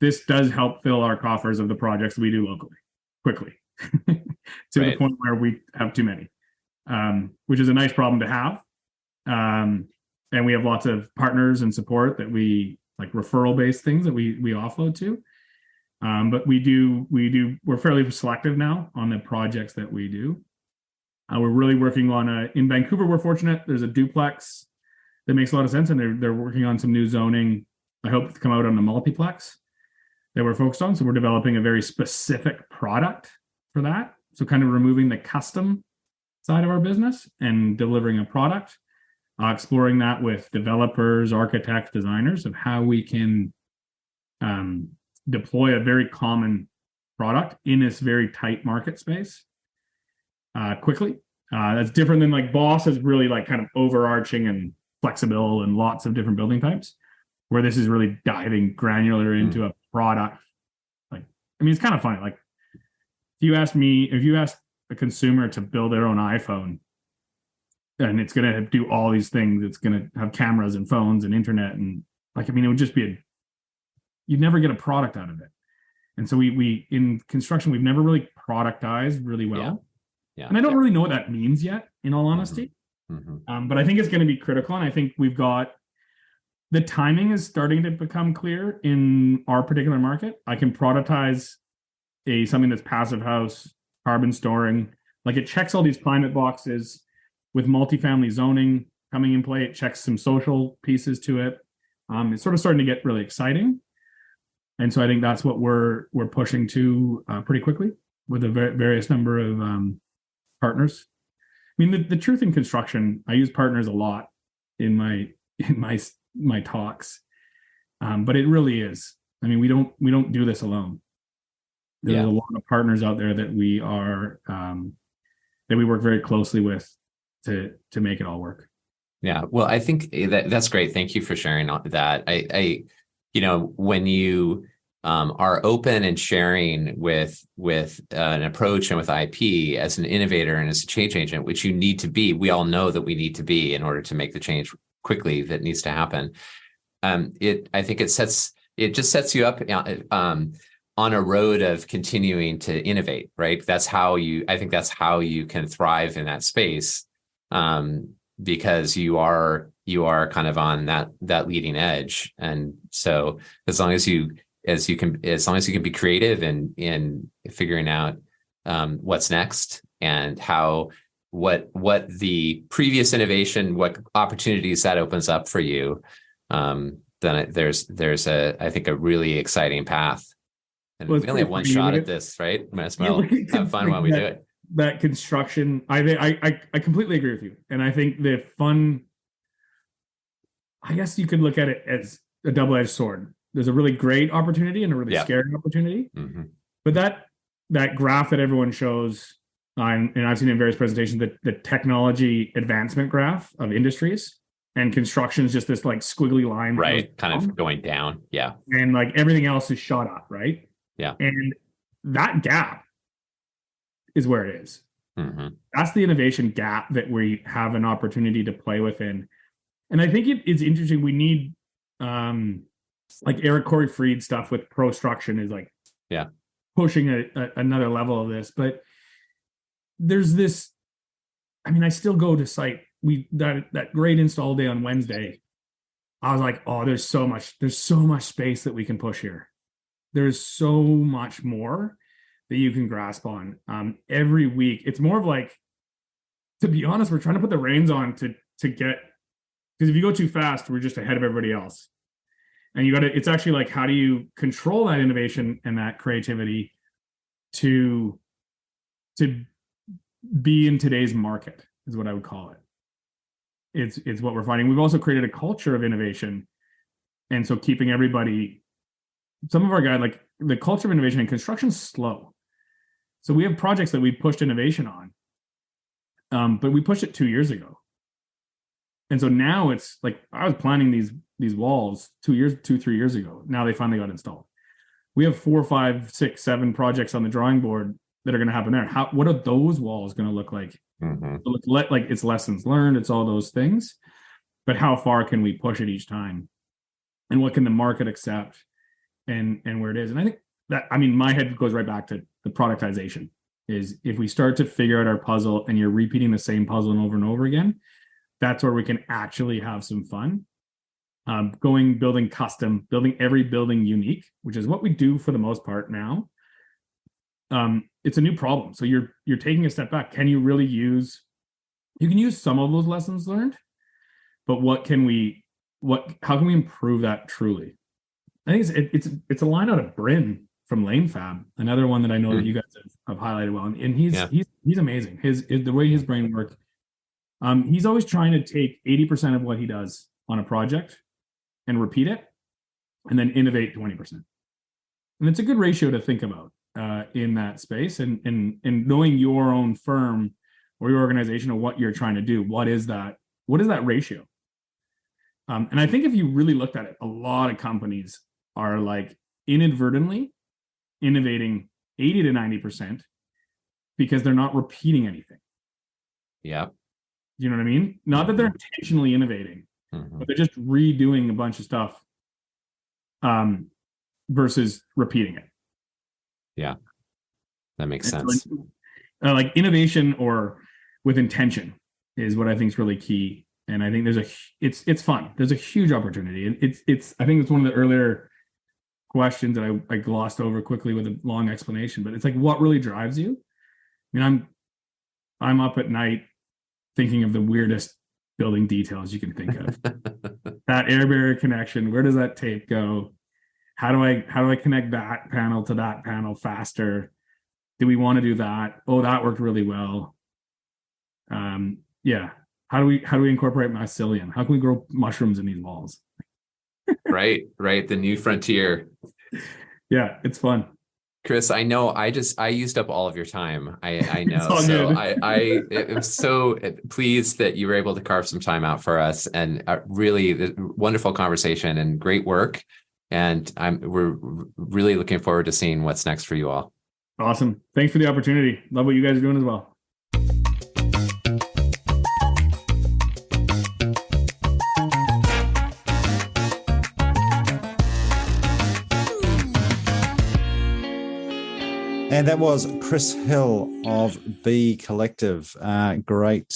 this does help fill our coffers of the projects we do locally quickly to the point where we have too many, which is a nice problem to have. And we have lots of partners and support that we like referral based things that we offload to. But we're fairly selective now on the projects that we do. We're really working on in Vancouver, we're fortunate. There's a duplex that makes a lot of sense. And they're working on some new zoning. I hope to come out on the multiplex that we're focused on. So we're developing a very specific product for that. So kind of removing the custom side of our business and delivering a product, exploring that with developers, architects, designers of how we can deploy a very common product in this very tight market space quickly. That's different than like Boss is really like kind of overarching and flexible and lots of different building types, where this is really diving granular into a product. Like, I mean, it's kind of funny. Like if you ask a consumer to build their own iPhone and it's going to do all these things, it's going to have cameras and phones and internet. And like, I mean, it would just be you'd never get a product out of it. And so we in construction, we've never really productized really well. Yeah. And I don't really know what that means yet, in all honesty. But I think it's going to be critical. And I think the timing is starting to become clear in our particular market. I can productize something that's passive house, carbon storing, like it checks all these climate boxes with multifamily zoning coming in play. It checks some social pieces to it. It's sort of starting to get really exciting. And so I think that's what we're pushing to pretty quickly with a various number of partners. I mean, the truth in construction, I use partners a lot in my talks, but it really is. I mean, we don't do this alone. There's a lot of partners out there that we work very closely with to make it all work. Yeah, well, I think that's great. Thank you for sharing that. I when you are open and sharing with an approach and with IP as an innovator and as a change agent, which you need to be, we all know that we need to be in order to make the change quickly that needs to happen. I think it just sets you up on a road of continuing to innovate, right? I think that's how you can thrive in that space, because you are kind of on that leading edge. And so as long as you can be creative in figuring out what's next and what the previous innovation, what opportunities that opens up for you, then there's I think a really exciting path. And we only have one shot at this, right? Might as well have fun while we do it. That construction, I completely agree with you. And I think the fun, I guess you could look at it as a double-edged sword. There's a really great opportunity and a really scary opportunity. But that graph that everyone shows, and I've seen in various presentations, the technology advancement graph of industries, and construction is just this like squiggly line. Right, kind of going down. Yeah. And like everything else is shot up, right? Yeah. And that gap is where it is. That's the innovation gap that we have an opportunity to play within. And I think it's interesting. We need like Eric Corey Fried stuff with ProStruction is like pushing another level of this. But there's this, I mean, I still go to site. That great install day on Wednesday, I was like, oh, there's so much space that we can push here. There's so much more that you can grasp on every week. It's more of like, to be honest, we're trying to put the reins on to get, because if you go too fast, we're just ahead of everybody else. And it's actually like, how do you control that innovation and that creativity to be in today's market? is what I would call it. It's what we're finding. We've also created a culture of innovation. And so keeping everybody, some of our guys, like the culture of innovation in construction is slow. So we have projects that we pushed innovation on, but we pushed it 2 years ago. And so now it's like, I was planning these walls 3 years ago. Now they finally got installed. We have 4, 5, 6, 7 projects on the drawing board that are going to happen there. What are those walls going to look like? Mm-hmm. Like it's lessons learned, it's all those things. But how far can we push it each time? And what can the market accept? And where it is. And I think that, I mean, my head goes right back to the productization. Is if we start to figure out our puzzle and you're repeating the same puzzle over and over again, that's where we can actually have some fun. Building custom, building every building unique, which is what we do for the most part now. It's a new problem. So you're taking a step back. Can you really you can use some of those lessons learned, but how can we improve that truly? I think it's a line out of Bryn from Lane Fab, another one that I know that you guys have highlighted well. And he's amazing. The way his brain works. He's always trying to take 80% of what he does on a project and repeat it, and then innovate 20%. And it's a good ratio to think about in that space, and knowing your own firm or your organization or what you're trying to do. What is that ratio? And I think if you really looked at it, a lot of companies are like inadvertently innovating 80 to 90% because they're not repeating anything. Yeah. You know what I mean? Not that they're intentionally innovating, but they're just redoing a bunch of stuff versus repeating it. Yeah, that makes sense. So, like innovation or with intention is what I think is really key. And I think it's fun. There's a huge opportunity. And I think it's one of the earlier questions that I glossed over quickly with a long explanation, but it's like, what really drives you? I mean, I'm up at night thinking of the weirdest building details you can think of. That air barrier connection, where does that tape go? How do I connect that panel to that panel faster? Do we want to do that? Oh, that worked really well. Yeah. How do we incorporate mycelium? How can we grow mushrooms in these walls? Right. The new frontier. Yeah, it's fun. Chris, I know I used up all of your time. I know. It's all so good. I am so pleased that you were able to carve some time out for us, and really wonderful conversation and great work. And we're really looking forward to seeing what's next for you all. Awesome. Thanks for the opportunity. Love what you guys are doing as well. And that was Chris Hill of BCollective. Great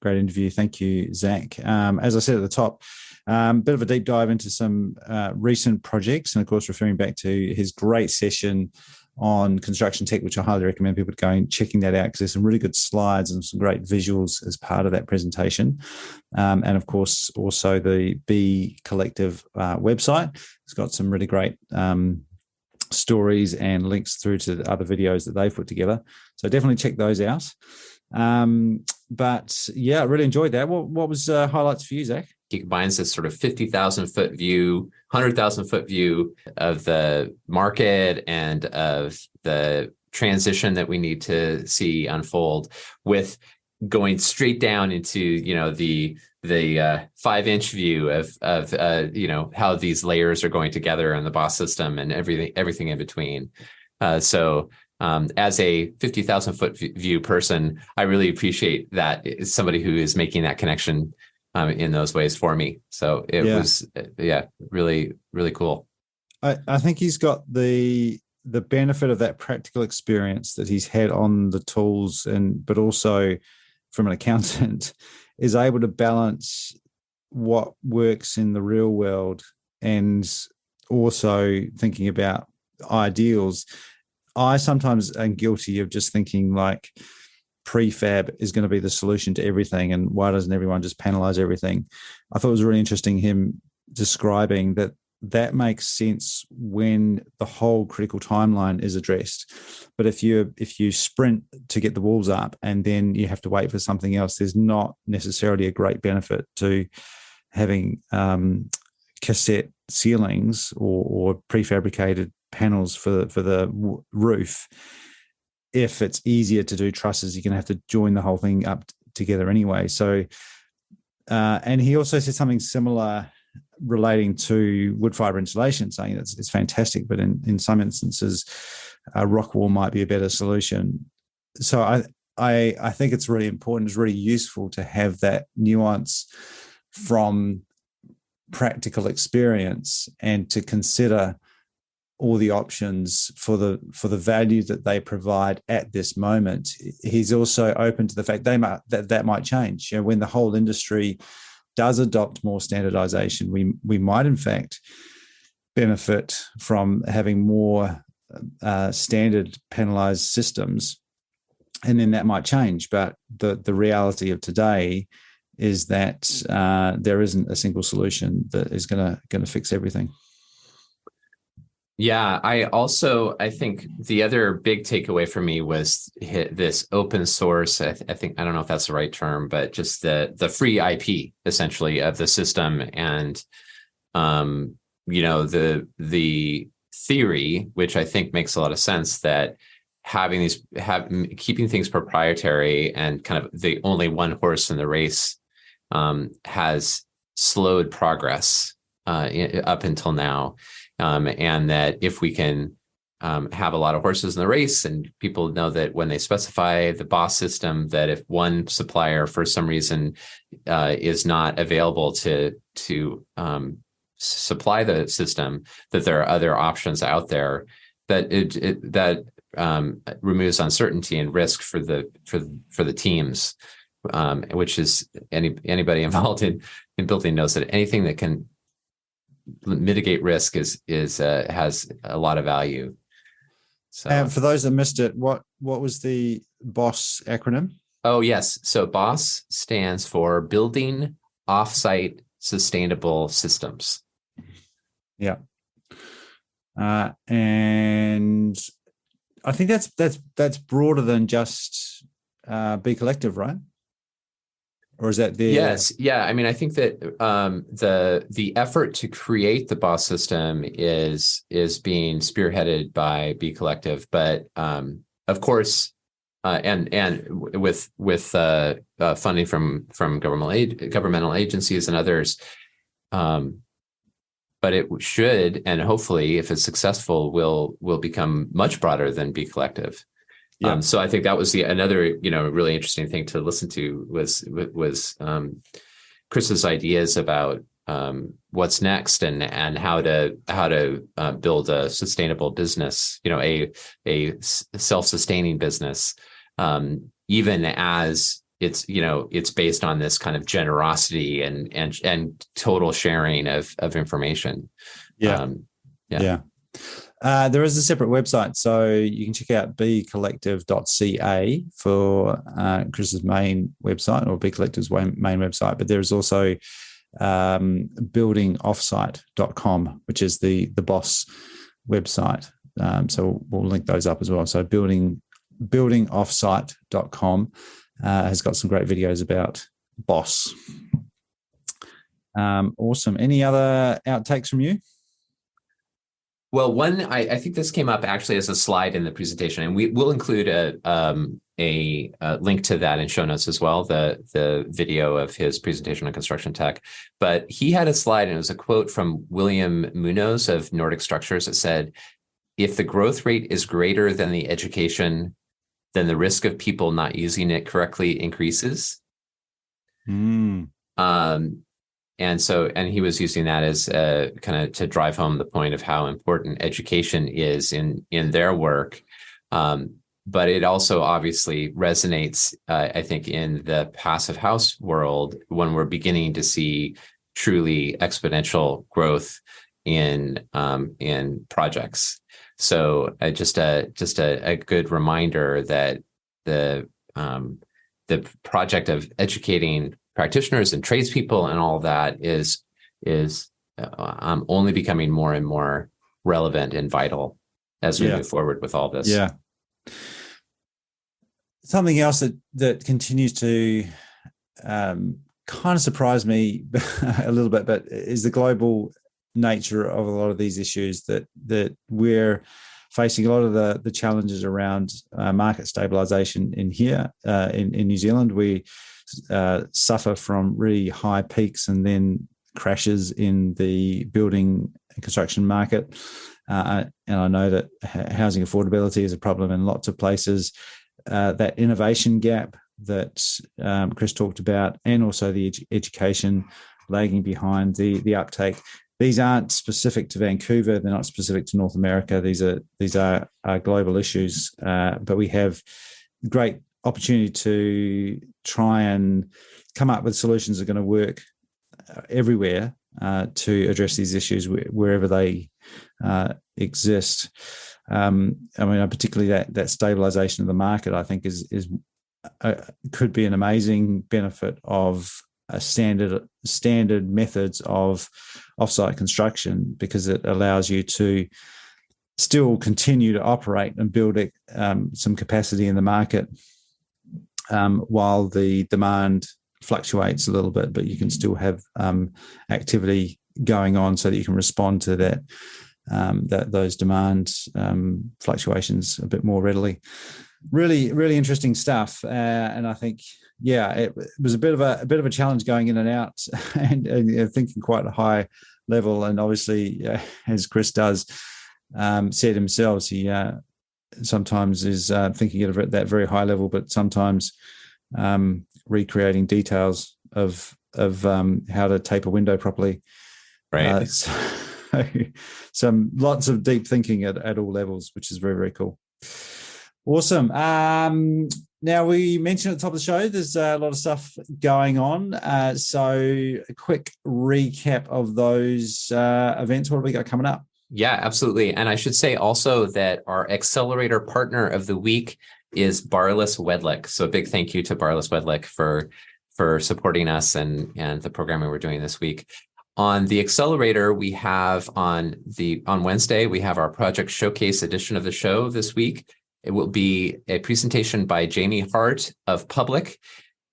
interview. Thank you, Zach. As I said at the top, bit of a deep dive into some recent projects, and of course, referring back to his great session on construction tech, which I highly recommend people going checking that out, because there's some really good slides and some great visuals as part of that presentation. And of course, also the BCollective website. It's got some really great stories and links through to the other videos that they've put together. So definitely check those out. But yeah, I really enjoyed that. What was highlights for you, Zach? He combines this sort of 50,000 foot view, 100,000 foot view of the market and of the transition that we need to see unfold, with going straight down into, the 5-inch view of how these layers are going together in the BOSS system and everything in between. So as a 50,000 foot view person, I really appreciate that somebody who is making that connection in those ways for me. So it was, really, really cool. I think he's got the benefit of that practical experience that he's had on the tools, but also from an accountant, is able to balance what works in the real world and also thinking about ideals. I sometimes am guilty of just thinking like prefab is going to be the solution to everything, and why doesn't everyone just panelize everything? I thought it was really interesting him describing that that makes sense when the whole critical timeline is addressed. But if you sprint to get the walls up and then you have to wait for something else, there's not necessarily a great benefit to having cassette ceilings or prefabricated panels for the roof. If it's easier to do trusses, you're going to have to join the whole thing up together anyway. So, and he also said something similar relating to wood fiber insulation, saying that it's fantastic, but in some instances, rock wool might be a better solution. So I think it's really important, it's really useful to have that nuance from practical experience and to consider all the options for the value that they provide at this moment. He's also open to the fact that might change. You know, when the whole industry does adopt more standardization, we might in fact benefit from having more standard panelized systems, and then that might change. But the reality of today is that there isn't a single solution that is going to fix everything. Yeah, I think the other big takeaway for me was this open source. I don't know if that's the right term, but just the free IP essentially of the system, and the theory, which I think makes a lot of sense, that keeping things proprietary and kind of the only one horse in the race has slowed progress up until now. And that if we can have a lot of horses in the race, and people know that when they specify the BOSS system, that if one supplier for some reason is not available to supply the system, that there are other options out there, that that removes uncertainty and risk for the teams, which is anybody involved in building knows that anything that can mitigate risk has a lot of value. So, and for those that missed it, what was the BOSS acronym? Oh yes, so BOSS stands for Building Offsite Sustainable Systems. Yeah, and I think that's broader than just BCollective, right? Or is that there? Yes. Yeah. I mean, I think that the effort to create the BOSS system is being spearheaded by BCollective, but of course, and with funding from governmental agencies and others, but it should, and hopefully, if it's successful, will become much broader than BCollective. Yeah. So I think that was another really interesting thing to listen to was Chris's ideas about what's next and how to build a sustainable business, a self-sustaining business, even as it's based on this kind of generosity and total sharing of information. Yeah. There is a separate website, so you can check out BCollective.ca for Chris's main website, or BCollective's main website. But there's also buildingoffsite.com, which is the BOSS website. So we'll link those up as well. So buildingoffsite.com has got some great videos about BOSS. Awesome. Any other outtakes from you? Well, I think this came up actually as a slide in the presentation, and we'll include a link to that in show notes as well, the video of his presentation on construction tech. But he had a slide, and it was a quote from William Munoz of Nordic Structures that said, "If the growth rate is greater than the education, then the risk of people not using it correctly increases." And he was using that as kind of to drive home the point of how important education is in their work. But it also obviously resonates, I think, in the passive house world when we're beginning to see truly exponential growth in projects. So just a good reminder that the project of educating practitioners and tradespeople and all of that is only becoming more and more relevant and vital as we move forward with all this. Yeah. Something else that continues to kind of surprise me a little bit, but is the global nature of a lot of these issues that we're facing. A lot of the challenges around market stabilization in here in New Zealand. We suffer from really high peaks and then crashes in the building and construction market. And I know that housing affordability is a problem in lots of places. That innovation gap that Chris talked about, and also the education lagging behind the uptake. These aren't specific to Vancouver. They're not specific to North America. These are global issues. But we have great opportunity to try and come up with solutions that are going to work everywhere to address these issues wherever they exist. I mean, particularly that stabilization of the market, I think, is could be an amazing benefit of standard methods of offsite construction, because it allows you to still continue to operate and build some capacity in the market while the demand fluctuates a little bit, but you can still have activity going on so that you can respond to those demand fluctuations a bit more readily. Really, really interesting stuff, and I think, it was a bit of a challenge going in and out, and thinking quite a high level. And obviously, as Chris does, said himself, he sometimes is thinking at that very high level, but sometimes recreating details of how to tape a window properly. Right. So lots of deep thinking at all levels, which is very, very cool. Awesome. Now, we mentioned at the top of the show, there's a lot of stuff going on. So a quick recap of those events. What have we got coming up? Yeah, absolutely. And I should say also that our accelerator partner of the week is Barless Wedlick. So a big thank you to Barless Wedlick for supporting us and the programming we're doing this week. On the accelerator, we have on Wednesday, we have our project showcase edition of the show this week. It will be a presentation by Jamie Hart of Public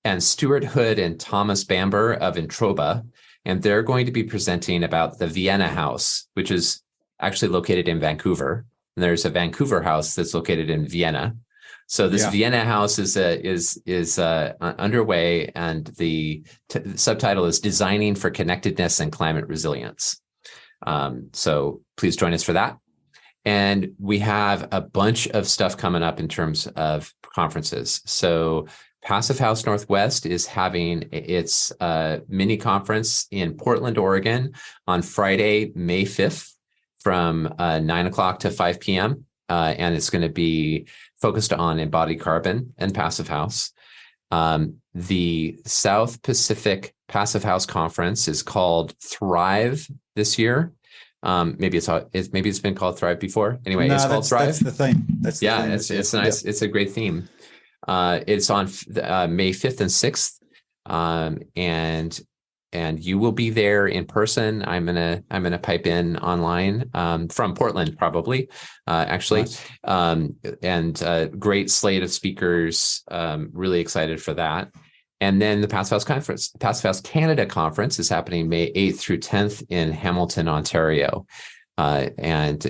and Stuart Hood and Thomas Bamber of Introba. And they're going to be presenting about the Vienna House, which is actually located in Vancouver. And there's a Vancouver house that's located in Vienna. So this Vienna House is underway, and the subtitle is Designing for Connectedness and Climate Resilience. So please join us for that. And we have a bunch of stuff coming up in terms of conferences. So Passive House Northwest is having its mini conference in Portland, Oregon on Friday, May 5th from 9 o'clock to 5 p.m. And it's going to be focused on embodied carbon and Passive House. The South Pacific Passive House Conference is called Thrive this year. Maybe it's been called Thrive before. Anyway, it's called Thrive. That's the theme. It's nice. Yep. It's a great theme. It's on May 5th and 6th, and you will be there in person. I'm gonna pipe in online from Portland, probably, actually. Nice. And great slate of speakers. Really excited for that. And then the Passive House Conference, Passive House Canada Conference, is happening May 8th through 10th in Hamilton, Ontario. And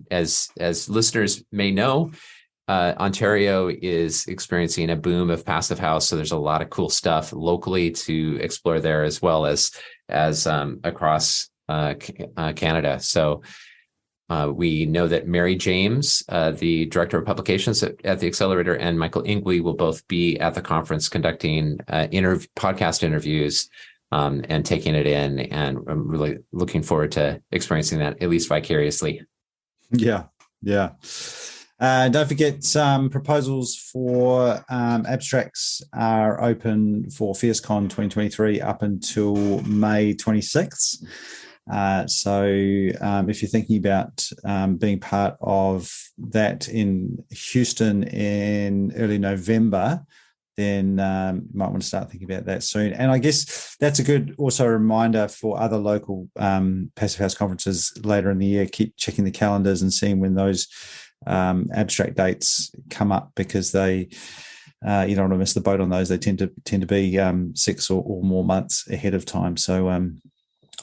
as listeners may know, Ontario is experiencing a boom of Passive House, so there's a lot of cool stuff locally to explore there, as well as across Canada. So we know that Mary James, the Director of Publications at the Accelerator, and Michael Ingwe will both be at the conference conducting podcast interviews and taking it in, and I'm really looking forward to experiencing that, at least vicariously. Yeah. Don't forget, proposals for abstracts are open for FierceCon 2023 up until May 26th. So if you're thinking about being part of that in Houston in early November, then you might want to start thinking about that soon. And I guess that's a good also reminder for other local Passive House conferences later in the year. Keep checking the calendars and seeing when those abstract dates come up, because they you don't want to miss the boat on those. They tend to be 6 or more months ahead of time. So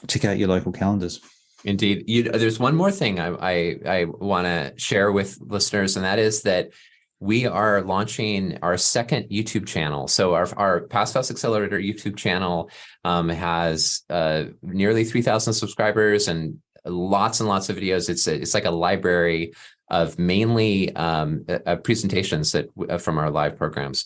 check out your local calendars. Indeed. There's one more thing I want to share with listeners, and that is that we are launching our second YouTube channel. So our Passive House Accelerator YouTube channel has nearly 3,000 subscribers and lots and lots of videos. It's like a library of mainly presentations that from our live programs.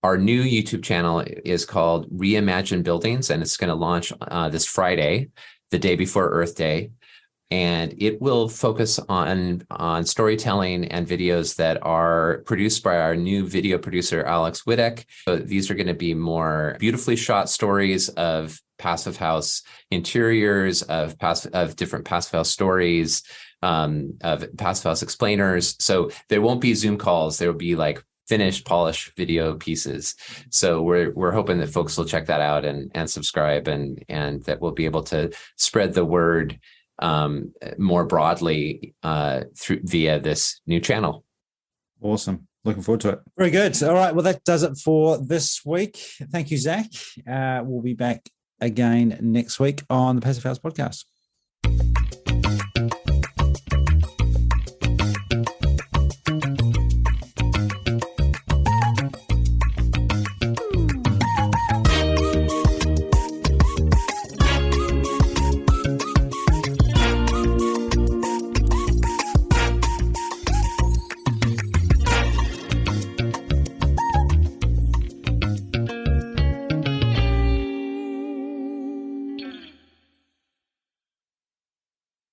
Our new YouTube channel is called Reimagine Buildings, and it's going to launch this Friday, the day before Earth Day. And it will focus on storytelling and videos that are produced by our new video producer, Alex Witek. So these are going to be more beautifully shot stories of Passive House interiors, of different Passive House stories, of Passive House explainers. So there won't be Zoom calls. There will be like finished, polished video pieces. So we're hoping that folks will check that out and subscribe, and that we'll be able to spread the word more broadly via this new channel. Awesome. Looking forward to it. Very good. All right. Well, that does it for this week. Thank you, Zach. We'll be back again next week on the Passive House Podcast.